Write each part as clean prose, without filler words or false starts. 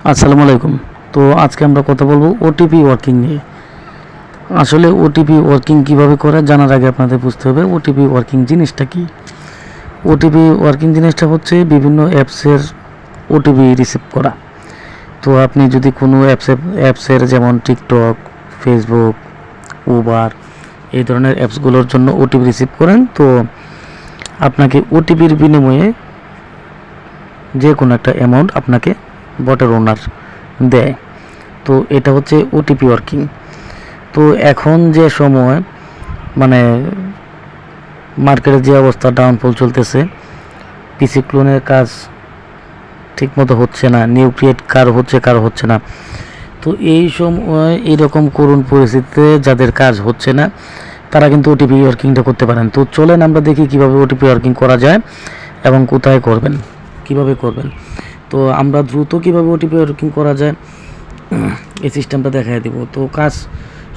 আসসালামু আলাইকুম। তো আজকে আমরা কথা বলবো ওটিপি ওয়ার্কিং নিয়ে। আসলে ওটিপি ওয়ার্কিং কিভাবে করে জানার আগে আপনাদের বুঝতে হবে ওটিপি ওয়ার্কিং জিনিসটা কি। ওটিপি ওয়ার্কিং জিনিসটা হচ্ছে বিভিন্ন অ্যাপসের ওটিপি রিসিভ করা। তো আপনি যদি কোনো অ্যাপসের যেমন টিকটক, ফেসবুক, উবার এই ধরনের অ্যাপসগুলোর জন্য ওটিপি রিসিভ করেন, তো আপনাকে ওটিপির বিনিময়ে যে কোনো একটা অ্যামাউন্ট আপনাকে বটের ওনার দেয়। তো এটা হচ্ছে ওটিপি ওয়ার্কিং। তো এখন যে সময় মানে মার্কেটের যে অবস্থা ডাউনফল চলতেছে, পিসি ক্লোনের কাজ ঠিকমতো হচ্ছে না, নিউ ক্রিয়েট কারো হচ্ছে না। তো এই সময় এইরকম করুণ পরিস্থিতিতে যাদের কাজ হচ্ছে না তারা কিন্তু ওটিপি ওয়ার্কিংটা করতে পারেন। তো চলেন আমরা দেখি কীভাবে ওটিপি ওয়ার্কিং করা যায় এবং কোথায় করবেন, কিভাবে করবেন। তো আমরা দ্রুত কীভাবে ওটিপি ওয়ার্কিং করা যায় এই সিস্টেমটা দেখাই দিব। তো কাজ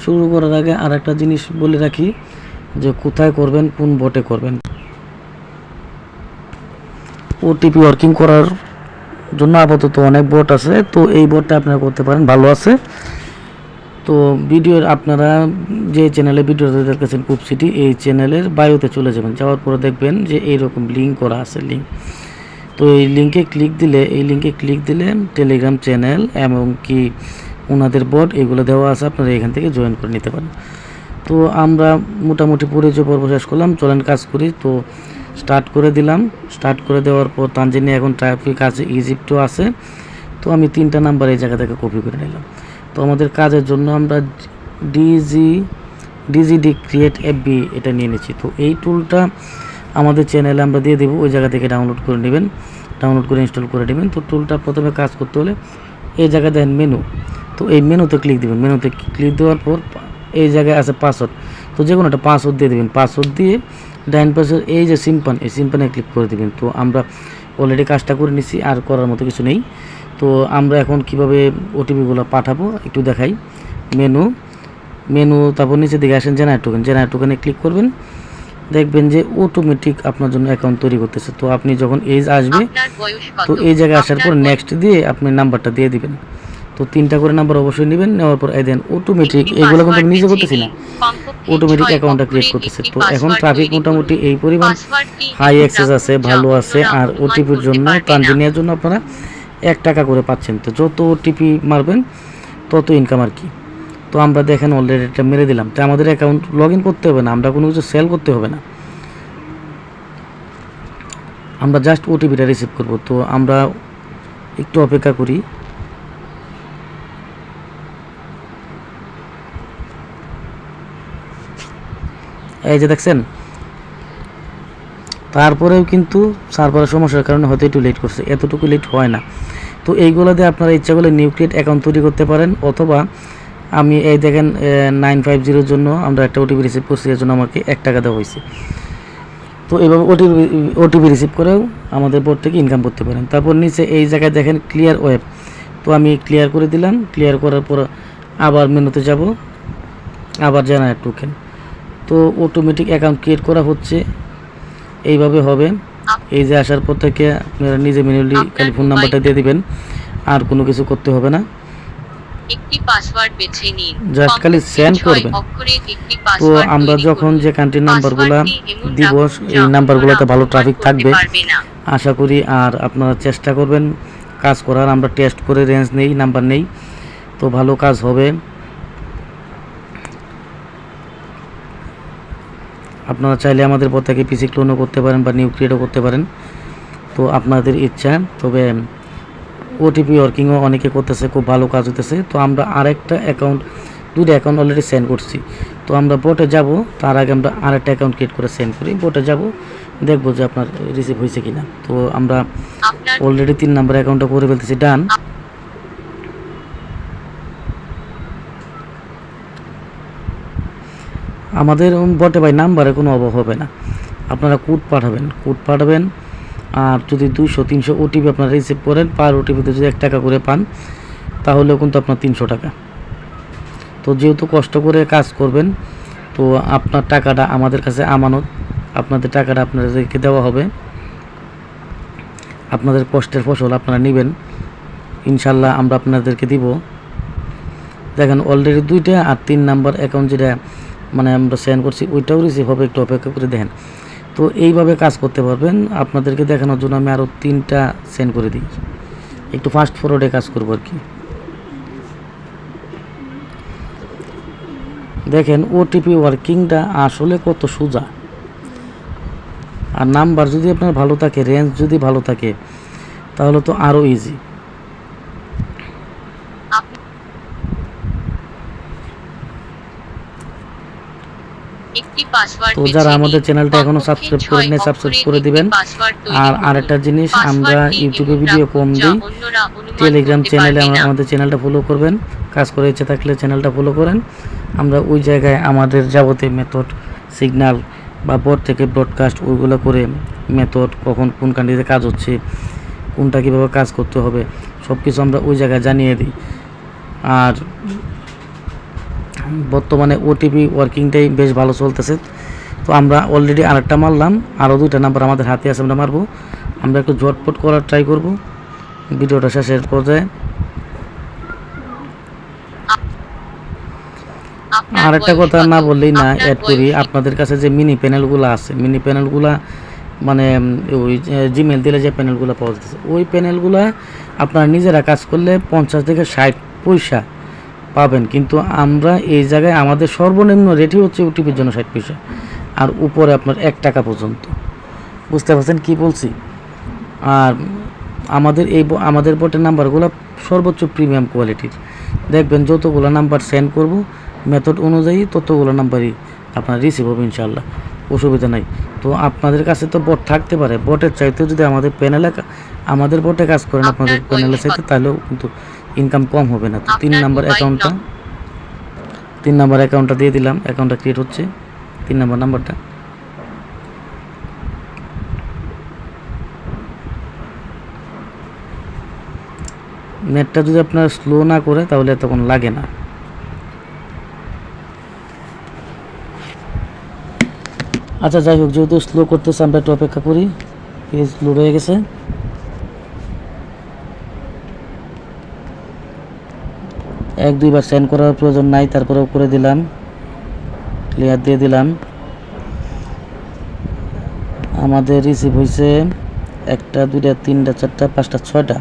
শুরু করার আগে আর একটা জিনিস বলে রাখি যে কোথায় করবেন, কোন বটে করবেন। ওটিপি ওয়ার্কিং করার জন্য আপাতত অনেক বট আছে, তো এই বটটা আপনারা করতে পারেন, ভালো আছে। তো ভিডিওর আপনারা যে চ্যানেলে ভিডিওটা দেখতেছেন কুপ সিটি, এই চ্যানেলের বায়োতে চলে যাবেন, যাওয়ার পরে দেখবেন যে এইরকম লিঙ্ক করা আছে লিঙ্ক। তো এই লিঙ্কে ক্লিক দিলে টেলিগ্রাম চ্যানেল এবং কি ওনাদের বট এগুলো দেওয়া আছে, আপনারা এখান থেকে জয়েন করে নিতে পারেন। তো আমরা মোটামুটি পরিচয় পর্ব শেষ করলাম, চলেন কাজ করি। তো স্টার্ট করে দিলাম, স্টার্ট করে দেওয়ার পর তানজানিয়া এখন ট্রাফিক আছে, ইজিপ্টও আছে। তো আমি 3টা নাম্বার এই জায়গা থেকে কপি করে নিলাম। তো আমাদের কাজের জন্য আমরা ডিজিডি ক্রিয়েট এফবি এটা নিয়ে নিচ্ছি। তো এই টুলটা আমাদের চ্যানেলে আমরা দিয়ে দেবো, ওই জায়গা থেকে ডাউনলোড করে নেবেন, ডাউনলোড করে ইনস্টল করে নেবেন। তো টুলটা প্রথমে কাজ করতে হলে এই জায়গায় দেখেন মেনু, তো এই মেনুতে ক্লিক দেবেন। মেনুতে ক্লিক দেওয়ার পর এই জায়গায় আছে পাসওয়ার্ড, তো যে কোনো একটা পাসওয়ার্ড দিয়ে দেবেন। পাসওয়ার্ড দিয়ে ডাইন পাশে এই যে সিম্পান, এই সিম্পানে ক্লিক করে দেবেন। তো আমরা অলরেডি কাজটা করে নিছি, আর করার মতো কিছু নেই। তো আমরা এখন কিভাবে ওটিপিগুলো পাঠাবো একটু দেখাই। মেনু তারপর নিচে দিকে আসেন, জেনারেট টোকেনে ক্লিক করবেন, দেখবেন যে অটোমেটিক আপনার জন্য অ্যাকাউন্ট তৈরি করতেছে। তো আপনি যখন এজ আসবে, তো এই জায়গায় আসার পর নেক্সট দিয়ে আপনি নাম্বারটা দিয়ে দিবেন। তো 3টা করে নাম্বার অবশ্যই নেবেন, নেওয়ার পর এই দেন অটোমেটিক, এগুলো কিন্তু আমি নিজে করতেছি না, অটোমেটিক অ্যাকাউন্টটা ক্রিয়েট করতেছে। তো এখন ট্রাফিক মোটামুটি এই পরিমাণ হাই অ্যাক্সেস আছে, ভালো আছে। আর ওটিপির জন্য তানজানিয়ার জন্য আপনারা 1 টাকা করে পাচ্ছেন। তো যত ওটিপি মারবেন তত ইনকাম আর কি। তো আমরা দেখেন অলরেডি এটা মেরে দিলাম। তো আমাদের অ্যাকাউন্ট লগ ইন করতে হবে না, আমরা কোনো কিছু সেল করতে হবে না, আমরা জাস্ট ওটিপিটা রিসিভ করব। তো আমরা একটু অপেক্ষা করি। এই যে দেখছেন, তারপরেও কিন্তু সার্ভারের সমস্যার কারণে হয়তো একটু লেট করছে, এতটুকু লেট হয় না। তো এইগুলো দিয়ে আপনারা ইচ্ছা করলে নিউ ক্রিয়েট অ্যাকাউন্ট তৈরি করতে পারেন, অথবা আমি এই দেখেন 950 জন্য আমরা একটা ওটিপি রিসিভ করছি, এর জন্য আমাকে 1 টাকা দেওয়া হয়েছে। তো এইভাবে ওটিপি রিসিভ করেও আমাদের বোর্ড থেকে ইনকাম করতে পারেন। তারপর নিচে এই জায়গায় দেখেন ক্লিয়ার ওয়েব, তো আমি ক্লিয়ার করে দিলাম। ক্লিয়ার করার পর আবার মেনুতে যাব, আবার জেনারেট টোকেন। তো অটোমেটিক অ্যাকাউন্ট ক্রিয়েট করা হচ্ছে, এইভাবে হবে। এই যে আসার পর থেকে আপনারা নিজে ম্যানুয়ালি খালি ফোন নাম্বারটা দিয়ে দিবেন, আর কোনো কিছু করতে হবে না, একটি পাসওয়ার্ড বেছে নিন, জাস্ট খালি সেন্ড করবেন। তো আমরা যখন যে কান্ট্রির নাম্বারগুলো দিব, এই নাম্বারগুলোতে ভালো ট্রাফিক থাকবে আশা করি। আর আপনারা চেষ্টা করবেন কাজ করার, আমরা টেস্ট করে রেঞ্জ নেই, নাম্বার নেই, তো ভালো কাজ হবে। আপনারা চাইলে আমাদের পর থেকে পিসি ক্লোনও করতে পারেন বা নিউ ক্রিয়েটও করতে পারেন, তো আপনাদের ইচ্ছা। তবে ওটিপি ওয়ার্কিংও অনেকে করতেছে, খুব ভালো কাজ হতেছে। তো আমরা আরেকটা অ্যাকাউন্ট, 2টা অ্যাকাউন্ট অলরেডি সেন্ড করছি। তো আমরা বোটে যাব, তার আগে আমরা আরেকটা অ্যাকাউন্ট ক্রিয়েট করে সেন্ড করি। বোটে যাব, দেখবো যে আপনার রিসিভ হয়েছে কিনা। তো আমরা অলরেডি 3 নাম্বার অ্যাকাউন্টটা করে ফেলতেছি, ডান। আমাদের বটে ভাই নাম্বারে কোনো অভাব হবে না, আপনারা কোড পাঠাবেন। আর যদি 200-300 ওটিপি আপনারা রিসিভ করেন, পার ওটিপিতে যদি 1 টাকা করে পান, তাহলেও কিন্তু আপনার 300 টাকা। তো যেহেতু কষ্ট করে কাজ করবেন, তো আপনার টাকাটা আমাদের কাছে আমানত, আপনাদের টাকাটা আপনাদেরকে দেওয়া হবে, আপনাদের কষ্টের ফসল আপনারা নেবেন। ইনশাল্লাহ আমরা আপনাদেরকে দিব। দেখেন অলরেডি 2টা আর 3 নাম্বার অ্যাকাউন্ট যেটা মানে আমরা সেন্ড করছি ওইটাও রিসিভ হবে, একটু অপেক্ষা করে দেখেন। তো এইভাবে কাজ করতে পারবেন। আপনাদেরকে দেখানোর জন্য আমি আরও 3টা সেন্ড করে দিই, একটু ফাস্ট ফরওয়ার্ডে কাজ করবো আর কি। দেখেন ওটিপি ওয়ার্কিংটা আসলে কত সোজা। আর নাম্বার যদি আপনার ভালো থাকে, রেঞ্জ যদি ভালো থাকে, তাহলে তো আরও ইজি। একটি পাসওয়ার্ড তো যারা আমাদের চ্যানেলটা এখনো সাবস্ক্রাইব করেন নাই সাবস্ক্রাইব করে দিবেন। আর আরেকটা জিনিস, আমরা ইউটিউবে ভিডিও কম দিই, টেলিগ্রাম চ্যানেলে আমাদের চ্যানেলটা ফলো করবেন। কাজ করে ইচ্ছে থাকলে চ্যানেলটা ফলো করেন। আমরা ওই জায়গায় আমাদের যাবতীয় মেথড, সিগন্যাল বা বোর্ড থেকে ব্রডকাস্ট ওইগুলো করে মেথড, কখন কোন কান্ট্রিতে কাজ হচ্ছে, কোনটা কীভাবে কাজ করতে হবে, সব কিছু আমরা ওই জায়গায় জানিয়ে দিই। আর বর্তমানে ওটিপি ওয়ার্কিংটাই বেশ ভালো চলতেছে। তো আমরা অলরেডি আরেকটা মারলাম, আরও 2টা নাম্বার আমাদের হাতে আছে, আমরা মারবো। আমরা একটু ঝটপট করার ট্রাই করব ভিডিওটা শেষের পর্যায়ে। আর একটা কথা না বললেই না, অ্যাড করি, আপনাদের কাছে যে মিনি প্যানেলগুলো আছে, মিনি প্যানেলগুলো মানে ওই জিমেল দিলে যে প্যানেলগুলো পাওয়া যাচ্ছে, ওই প্যানেলগুলো আপনারা নিজেরা কাজ করলে 50 থেকে 60 পয়সা পাবেন। কিন্তু আমরা এই জায়গায় আমাদের সর্বনিম্ন রেটই হচ্ছে ওটিপির জন্য 60 পয়সা, আর উপরে আপনার 1 টাকা পর্যন্ত। বুঝতে পারছেন কি বলছি? আর আমাদের বোটের নাম্বারগুলো সর্বোচ্চ প্রিমিয়াম কোয়ালিটির। দেখবেন যতগুলো নাম্বার সেন্ড করব মেথড অনুযায়ী ততগুলো নাম্বারই আপনার রিসিভ হবে ইনশাল্লাহ, অসুবিধা নাই। তো আপনাদের কাছে তো বট থাকতে পারে, বটের চাইতেও যদি আমাদের বটে কাজ করেন আপনাদের প্যানেলের চাইতে, তাহলেও কিন্তু ইনকাম কম হবে না। তো 3 নাম্বার অ্যাকাউন্টটা দিয়ে দিলাম, অ্যাকাউন্টটা ক্রিয়েট হচ্ছে, 3 নাম্বার নাম্বারটা। নেটটা যদি আপনার স্লো না করে তাহলে তখন লাগে না। আচ্ছা যাই হোক, যেহেতু স্লো করতেছে আমরা একটু অপেক্ষা করি। পেজ লোড হয়ে গেছে। এক দুইবার সেন্ড করার প্রয়োজন নাই, তারপরেও করে দিলাম, ক্লিয়ার দিয়ে দিলাম। আমাদের রিসিভ হয়েছে 1টা 2টা 3টা 4টা 5টা 6টা।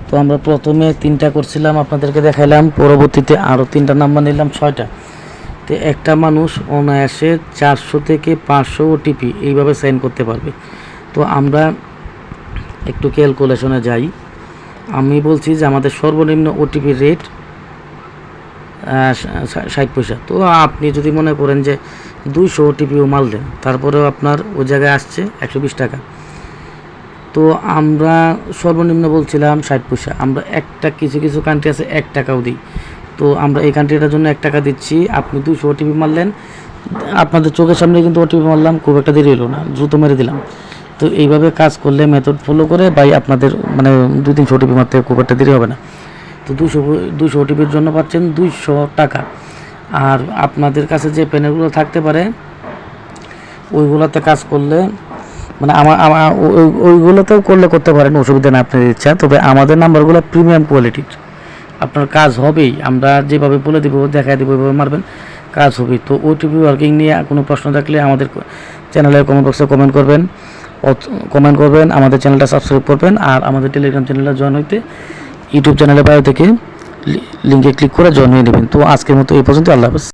তো আমরা প্রথমে 3টা করছিলাম, আপনাদেরকে দেখাইলাম, পরবর্তীতে আরও 3টা নাম্বার নিলাম, 6টা। তো একটা মানুষ অনায়াসে 400 থেকে 500 ওটিপি এইভাবে সেন্ড করতে পারবে। তো আমরা একটু ক্যালকুলেশনে যাই। আমি বলছি যে আমাদের সর্বনিম্ন ওটিপি রেট 60 পয়সা। তো আপনি যদি মনে করেন যে 200 ওটিপিও মাল দেন, তারপরেও আপনার ওই জায়গায় আসছে 120 টাকা। তো আমরা সর্বনিম্ন বলছিলাম 60 পয়সা। আমরা কিছু কিছু কান্ট্রি আছে 1 টাকাও দিই। তো আমরা এই কান্ট্রিটার জন্য 1 টাকা দিচ্ছি। আপনি 200 ওটিপি মারলেন, আপনাদের চোখের সামনে কিন্তু ওটিপি মারলাম, খুব একটা দেরি হলো না, দ্রুত মেরে দিলাম। তো এইভাবে কাজ করলে মেথড ফলো করে ভাই আপনাদের মানে 2-300 ওটিপি মারতে খুব একটা দেরি হবে না। তো 200 ওটিপির জন্য পাচ্ছেন 200 টাকা। আর আপনাদের কাছে যে প্যানেলগুলো থাকতে পারে ওইগুলোতে কাজ করলে মানে ওইগুলোতেও করতে পারেন, অসুবিধা নেই, আপনার ইচ্ছা। তবে আমাদের নাম্বারগুলো প্রিমিয়াম কোয়ালিটির, আপনার কাজ হবেই। আমরা যেভাবে বলে দেবো, দেখাই দেবো, ওইভাবে মারবেন, কাজ হবে। তো ওটিপি ওয়ার্কিং নিয়ে কোনো প্রশ্ন থাকলে আমাদের চ্যানেলের কমেন্ট বক্সে কমেন্ট করবেন, আমাদের চ্যানেলটা সাবস্ক্রাইব করবেন। আর আমাদের টেলিগ্রাম চ্যানেলে জয়েন হইতে ইউটিউব চ্যানেলের বাইরে থেকে লিঙ্কে ক্লিক করে জয়েন হয়ে নেবেন। তো আজকের মতো এই পর্যন্ত, আল্লাহ হাফেজ।